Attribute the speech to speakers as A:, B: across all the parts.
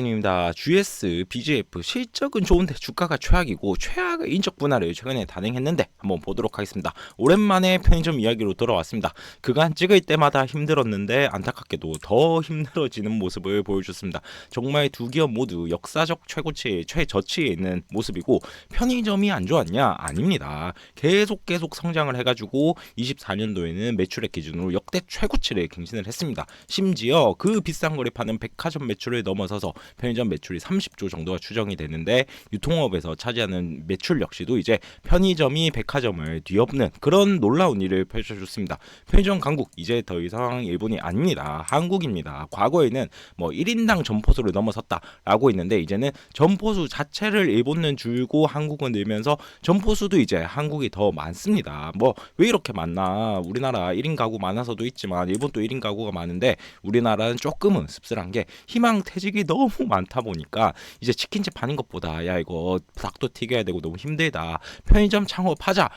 A: 입니다. GS, BGF 실적은 좋은데 주가가 최악이고 최악의 인적 분할을 최근에 단행했는데 한번 보도록 하겠습니다. 오랜만에 편의점 이야기로 돌아왔습니다. 그간 찍을 때마다 힘들었는데 안타깝게도 더 힘들어지는 모습을 보여줬습니다. 정말 두 기업 모두 역사적 최고치, 최저치에 있는 모습이고 편의점이 안 좋았냐? 아닙니다. 계속 성장을 해가지고 24년도에는 매출액 기준으로 역대 최고치를 갱신을 했습니다. 심지어 그 비싼 거를 파는 백화점 매출을 넘어서서 편의점 매출이 30조 정도가 추정이 되는데 유통업에서 차지하는 매출 역시도 이제 편의점이 백화점을 뒤엎는 그런 놀라운 일을 펼쳐줬습니다. 편의점 강국 이제 더 이상 일본이 아닙니다. 한국입니다. 과거에는 뭐 1인당 점포수를 넘어섰다라고 있는데 이제는 점포수 자체를 일본은 줄고 한국은 늘면서 점포수도 이제 한국이 더 많습니다. 뭐 왜 이렇게 많나? 우리나라 1인 가구 많아서도 있지만 일본도 1인 가구가 많은데 우리나라는 조금은 씁쓸한 게 희망퇴직이 너무 많다 보니까 이제 치킨집 하는 것보다 야 이거 닭도 튀겨야 되고 너무 힘들다. 편의점 창업하자.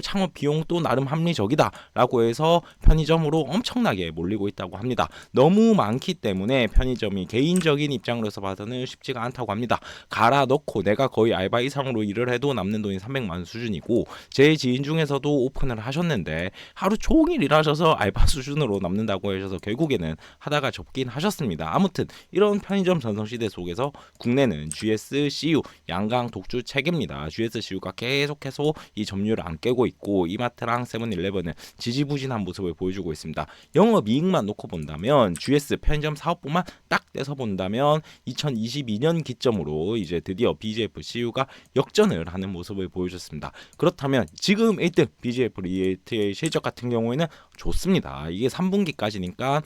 A: 창업 비용도 나름 합리적이다. 라고 해서 편의점으로 엄청나게 몰리고 있다고 합니다. 너무 많기 때문에 편의점이 개인적인 입장으로서 봐서는 쉽지가 않다고 합니다. 갈아 넣고 내가 거의 알바 이상으로 일을 해도 남는 돈이 300만 원 수준이고 제 지인 중에서도 오픈을 하셨는데 하루 종일 일하셔서 알바 수준으로 남는다고 하셔서 결국에는 하다가 접긴 하셨습니다. 아무튼 이런 편의점 전성시대 속에서 국내는 GS, CU 양강 독주 체계입니다. GS, CU가 계속해서 이 점유율을 안 깨고 있고 이마트랑 세븐일레븐은 지지부진한 모습을 보여주고 있습니다. 영업이익만 놓고 본다면 GS 편의점 사업부만 딱 떼서 본다면 2022년 기점으로 이제 드디어 BGF, CU가 역전을 하는 모습을 보여줬습니다. 그렇다면 지금 1등 BGF 리에이트의 실적 같은 경우에는 좋습니다. 이게 3분기까지니까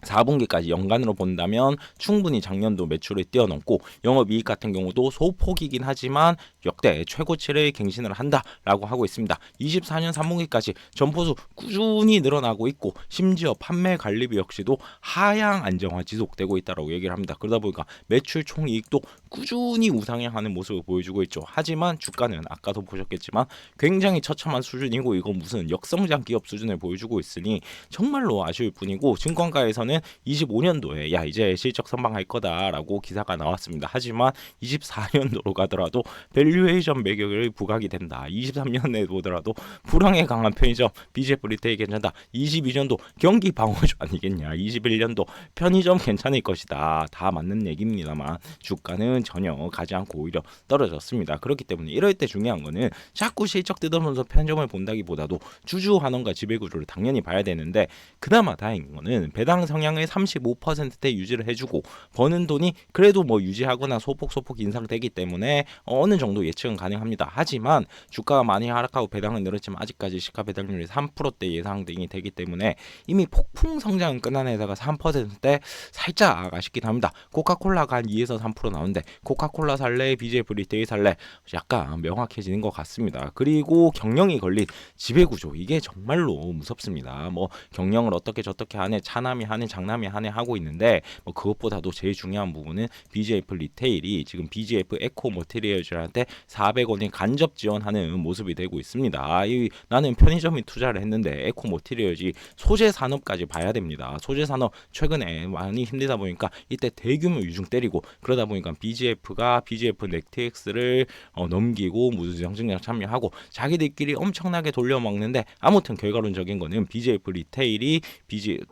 A: 4분기까지 연간으로 본다면 충분히 작년도 매출을 뛰어넘고 영업이익 같은 경우도 소폭이긴 하지만 역대 최고치를 갱신을 한다라고 하고 있습니다. 24년 3분기까지 점포수 꾸준히 늘어나고 있고 심지어 판매 관리비 역시도 하향 안정화 지속되고 있다고 얘기를 합니다. 그러다 보니까 매출 총이익도 꾸준히 우상향하는 모습을 보여주고 있죠. 하지만 주가는 아까도 보셨겠지만 굉장히 처참한 수준이고 이건 무슨 역성장 기업 수준을 보여주고 있으니 정말로 아쉬울 뿐이고 증권가에서는 25년도에 야 이제 실적 선방할 거다라고 기사가 나왔습니다. 하지만 24년도로 가더라도 밸류에이션 매격을 부각이 된다. 23년에 보더라도 불황에 강한 편의점 BGF 리테일 괜찮다. 22년도 경기 방어주 아니겠냐. 21년도 편의점 괜찮을 것이다. 다 맞는 얘기입니다만 주가는 전혀 가지 않고 오히려 떨어졌습니다. 그렇기 때문에 이럴 때 중요한 거는 자꾸 실적 뜯어면서 편의점을 본다기보다도 주주 환원과 지배구조를 당연히 봐야 되는데 그나마 다행인 거는 배당 성향을 35%대 유지를 해주고 버는 돈이 그래도 뭐 유지하거나 소폭 인상되기 때문에 어느 정도 예측은 가능합니다. 하지만 주가가 많이 하락하고 배당은 늘었지만 아직까지 시가 배당률이 3%대 예상이 되기 때문에 이미 폭풍 성장은 끝난 회사가 3%대 살짝 아쉽긴 합니다. 코카콜라가 한 2에서 3% 나오는데 코카콜라 살래 BGF 리테일 살래 약간 명확해지는 것 같습니다. 그리고 경영이 걸린 지배구조 이게 정말로 무섭습니다. 뭐 경영을 어떻게 저떻게 하네 차남이 하네 장남이 하네 하고 있는데 뭐 그것보다도 제일 중요한 부분은 BGF 리테일이 지금 BGF 에코 머티리얼즈한테 400원이 간접 지원하는 모습이 되고 있습니다. 나는 편의점에 투자를 했는데 에코 머티리얼즈 소재 산업까지 봐야 됩니다. 소재 산업 최근에 많이 힘들다 보니까 이때 대규모 유중 때리고 그러다 보니까 BGF가 BGF 넥트엑스를 넘기고 무슨 정증량 참여하고 자기들끼리 엄청나게 돌려먹는데 아무튼 결과론적인 거는 BGF 리테일이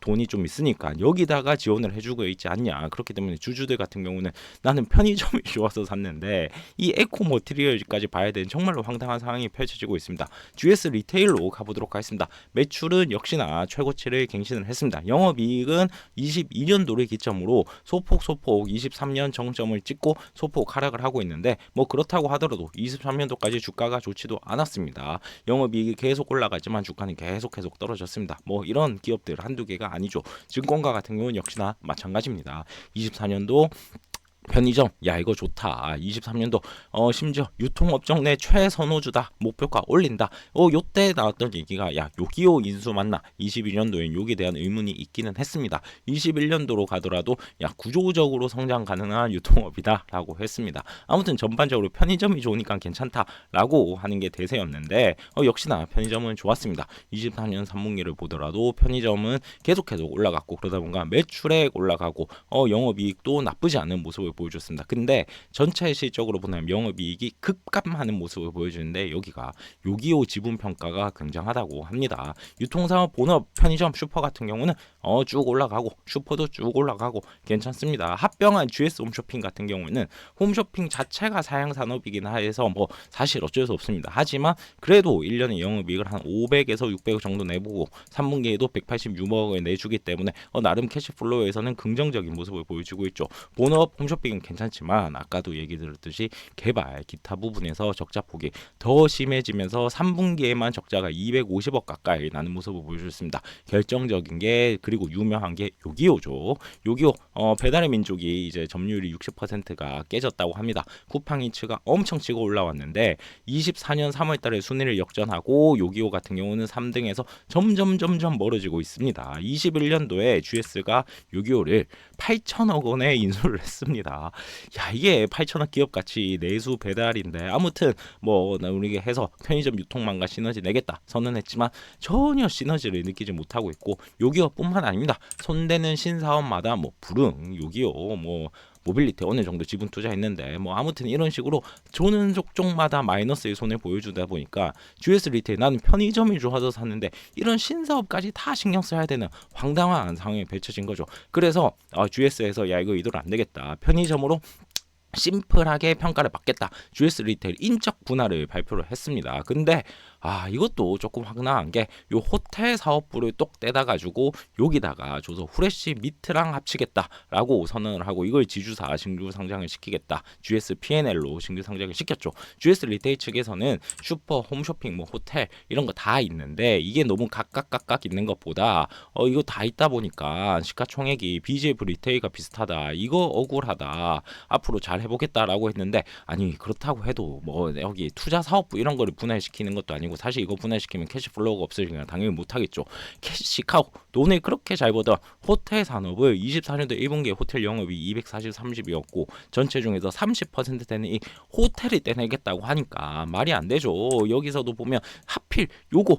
A: 돈이 좀 있으니까 여기다가 지원을 해주고 있지 않냐. 그렇기 때문에 주주들 같은 경우는 나는 편의점이 좋아서 샀는데 이 에코 머티리얼까지 봐야 되는 정말로 황당한 상황이 펼쳐지고 있습니다. GS 리테일로 가보도록 하겠습니다. 매출은 역시나 최고치를 갱신을 했습니다. 영업이익은 22년도를 기점으로 소폭 23년 정점을 찍고 소폭 하락을 하고 있는데 뭐 그렇다고 하더라도 23년도까지 주가가 좋지도 않았습니다. 영업이익이 계속 올라가지만 주가는 계속 떨어졌습니다. 뭐 이런 기업들 한두 개가 아니죠. 증권가 같은 경우는 역시나 마찬가지입니다. 24년도 편의점 야 이거 좋다. 23년도 심지어 유통업종 내 최선호주다. 목표가 올린다. 요때 나왔던 얘기가 야 요기요 인수 맞나? 22년도엔 요기에 대한 의문이 있기는 했습니다. 21년도로 가더라도 야 구조적으로 성장 가능한 유통업이다 라고 했습니다. 아무튼 전반적으로 편의점이 좋으니까 괜찮다라고 하는 게 대세였는데 역시나 편의점은 좋았습니다. 24년 3분기를 보더라도 편의점은 계속해서 올라갔고 그러다 보니까 매출액 올라가고 영업이익도 나쁘지 않은 모습을 보여줬습니다. 근데 전체 실적으로 보면 영업이익이 급감하는 모습을 보여주는데 여기가 요기요 지분평가가 굉장하다고 합니다. 유통사업 본업 편의점 슈퍼 같은 경우는 쭉 올라가고 슈퍼도 쭉 올라가고 괜찮습니다. 합병한 GS 홈쇼핑 같은 경우는 홈쇼핑 자체가 사양산업이긴 해서 뭐 사실 어쩔 수 없습니다. 하지만 그래도 1년에 영업이익을 한 500에서 600억 정도 내보고 3분기에도 186억을 내주기 때문에 나름 캐시플로우에서는 긍정적인 모습을 보여주고 있죠. 본업 홈쇼핑은 괜찮지만 아까도 얘기 드렸듯이 개발 기타 부분에서 적자 폭이 더 심해지면서 3분기에만 적자가 250억 가까이 나는 모습을 보여줬습니다. 결정적인 게 그리고 유명한 게 요기요죠. 요기요 배달의 민족이 이제 점유율이 60%가 깨졌다고 합니다. 쿠팡이츠가 엄청 치고 올라왔는데 24년 3월달에 순위를 역전하고 요기요 같은 경우는 3등에서 점점 멀어지고 있습니다. 21년도에 GS가 요기요를 8천억 원에 인수를 했습니다. 야 이게 8천억 기업 가치 내수 배달인데 아무튼 뭐 우리가 해서 편의점 유통망과 시너지 내겠다 선언했지만 전혀 시너지를 느끼지 못하고 있고 요기요뿐만 아닙니다. 손대는 신사업마다 뭐 부릉 요기요 뭐 모빌리티 어느 정도 지분 투자했는데 뭐 아무튼 이런 식으로 조는 족족마다 마이너스의 손을 보여주다 보니까 GS 리테일 나는 편의점이 좋아서 샀는데 이런 신사업까지 다 신경 써야 되는 황당한 상황에 펼쳐진 거죠. 그래서 GS에서 야 이거 이대로 안 되겠다. 편의점으로 심플하게 평가를 받겠다. GS 리테일 인적 분할을 발표를 했습니다. 근데 이것도 조금 황당한 게 요 호텔 사업부를 똑 떼다 가지고 여기다가 줘서 후레쉬 미트랑 합치겠다라고 선언을 하고 이걸 지주사 신규 상장을 시키겠다. GS P&L로 신규 상장을 시켰죠. GS 리테일 측에서는 슈퍼, 홈쇼핑, 뭐 호텔 이런 거 다 있는데 이게 너무 각각 있는 것보다 이거 다 있다 보니까 시가총액이 BJF 리테일과 비슷하다. 이거 억울하다. 앞으로 잘 해보겠다라고 했는데 아니 그렇다고 해도 뭐 여기 투자 사업부 이런 거를 분할시키는 것도 아니고 사실 이거 분할시키면 캐시플로우가 없으니까 당연히 못하겠죠. 캐시카고 돈을 그렇게 잘 벌던 호텔 산업을 24년도 1분기에 호텔 영업이 240-30이었고 전체 중에서 30% 되는 이 호텔을 떼내겠다고 하니까 말이 안 되죠. 여기서도 보면 하필 요거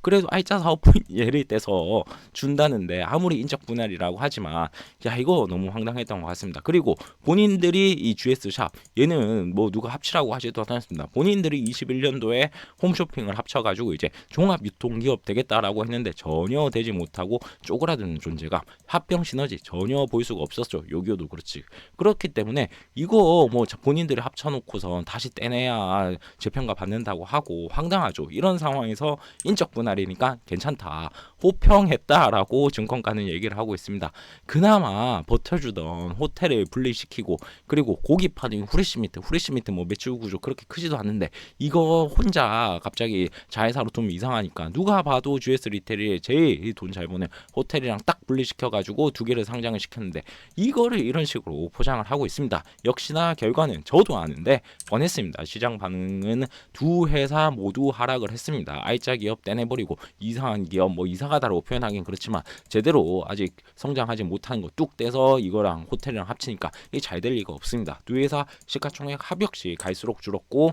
A: 그래도 알짜 사업부 예를 떼서 준다는데 아무리 인적 분할이라고 하지만 야 이거 너무 황당했던 것 같습니다. 그리고 본인들이 이 GS샵 얘는 뭐 누가 합치라고 하지도 않았습니다. 본인들이 21년도에 홈쇼핑을 합쳐가지고 이제 종합유통기업 되겠다라고 했는데 전혀 되지 못하고 쪼그라드는 존재감 합병 시너지 전혀 볼 수가 없었죠. 요기요도 그렇지. 그렇기 때문에 이거 뭐 본인들이 합쳐놓고선 다시 떼내야 재평가 받는다고 하고 황당하죠. 이런 상황에서 인적 분할이니까 괜찮다. 호평했다라고 증권가는 얘기를 하고 있습니다. 그나마 버텨주던 호텔을 분리시키고 그리고 고기 파는 후레쉬미트 뭐 매출 구조 그렇게 크지도 않는데 이거 혼자 갑자기 자회사로 돈 이상하니까 누가 봐도 GS 리테일이 제일 돈 잘 버는 호텔이랑 딱 분리시켜가지고 두 개를 상장을 시켰는데 이거를 이런 식으로 포장을 하고 있습니다. 역시나 결과는 저도 아는데 뻔했습니다. 시장 반응은 두 회사 모두 하락을 했습니다. 알짜 기업 떼내버리고 이상한 기업 뭐 이상하다라고 표현하긴 그렇지만 제대로 아직 성장하지 못한 거 뚝 떼서 이거랑 호텔이랑 합치니까 이게 잘 될 리가 없습니다. 두 회사 시가총액 합역시 갈수록 줄었고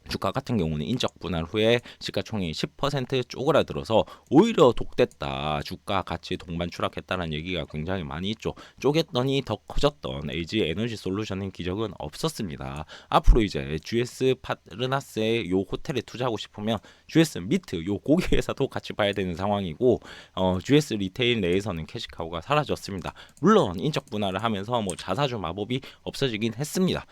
A: 주가 같은 경우는 인적 분할 후에 시가총액이 10% 쪼그라들어서 오히려 독됐다. 주가 같이 동반 추락했다는 얘기가 굉장히 많이 있죠. 쪼갰더니 더 커졌던 LG 에너지 솔루션의 기적은 없었습니다. 앞으로 이제 GS 파르나스의 요 호텔에 투자하고 싶으면 GS 미트 요 고기 회사도 같이 봐야 되는 상황이고 GS 리테일 내에서는 캐시카우가 사라졌습니다. 물론 인적 분할을 하면서 뭐 자사주 마법이 없어지긴 했습니다.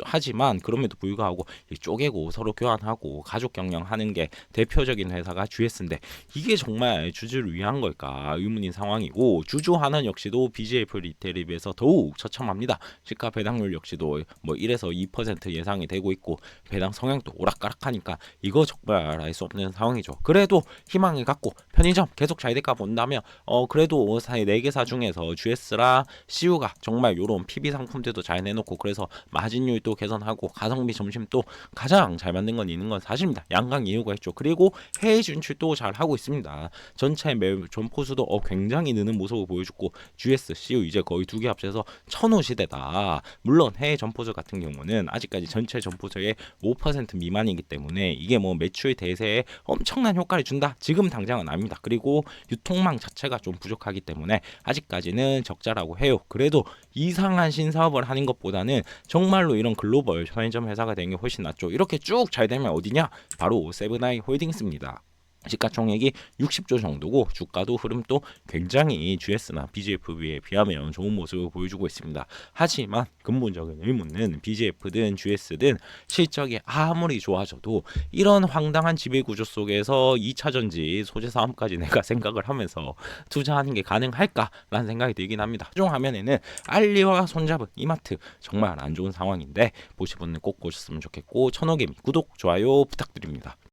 A: 하지만 그럼에도 불구하고 쪼개고 서로 서로 교환하고 가족 경영하는 게 대표적인 회사가 GS인데 이게 정말 주주를 위한 걸까 의문인 상황이고, 주주 환원 역시도 BGF 리테일에 비해서 더욱 처참합니다. 시가 배당률 역시도 뭐 1에서 2% 예상이 되고 있고, 배당 성향도 오락가락하니까 이거 정말 알 수 없는 상황이죠. 그래도 희망을 갖고 편의점 계속 잘 될까 본다면 그래도 사실 4개사 중에서 GS랑 CU가 정말 요런 PB 상품들도 잘 내놓고, 그래서 마진율도 개선하고 가성비 점심도 가장 잘 만든 건 있는 건 사실입니다. 양강 이유가 있죠. 그리고 해외 진출도 잘 하고 있습니다. 전체 점포수도 굉장히 느는 모습을 보여주고, GS, CU 이제 거의 두 개 합쳐서 1000호 시대다. 물론 해외 점포수 같은 경우는 아직까지 전체 점포수의 5% 미만이기 때문에 이게 뭐 매출 대세에 엄청난 효과를 준다, 지금 당장은 아닙니다. 그리고 유통망 자체가 좀 부족하기 때문에 아직까지는 적자라고 해요. 그래도 이상한 신사업을 하는 것보다는 정말로 이런 글로벌 편의점 회사가 되는 게 훨씬 낫죠. 이렇게 쭉 잘 되면 어디냐? 바로 세븐아이 홀딩스입니다. 시가총액이 60조 정도고, 주가도 흐름도 굉장히 GS나 BGF에 비하면 좋은 모습을 보여주고 있습니다. 하지만 근본적인 의문은 BGF든 GS든 실적이 아무리 좋아져도 이런 황당한 지배구조 속에서 2차전지 소재 사업까지 내가 생각을 하면서 투자하는 게 가능할까라는 생각이 들긴 합니다. 최종 화면에는 알리와 손잡은 이마트 정말 안 좋은 상황인데, 보신 분들 꼭 보셨으면 좋겠고, 천호개미 구독, 좋아요 부탁드립니다.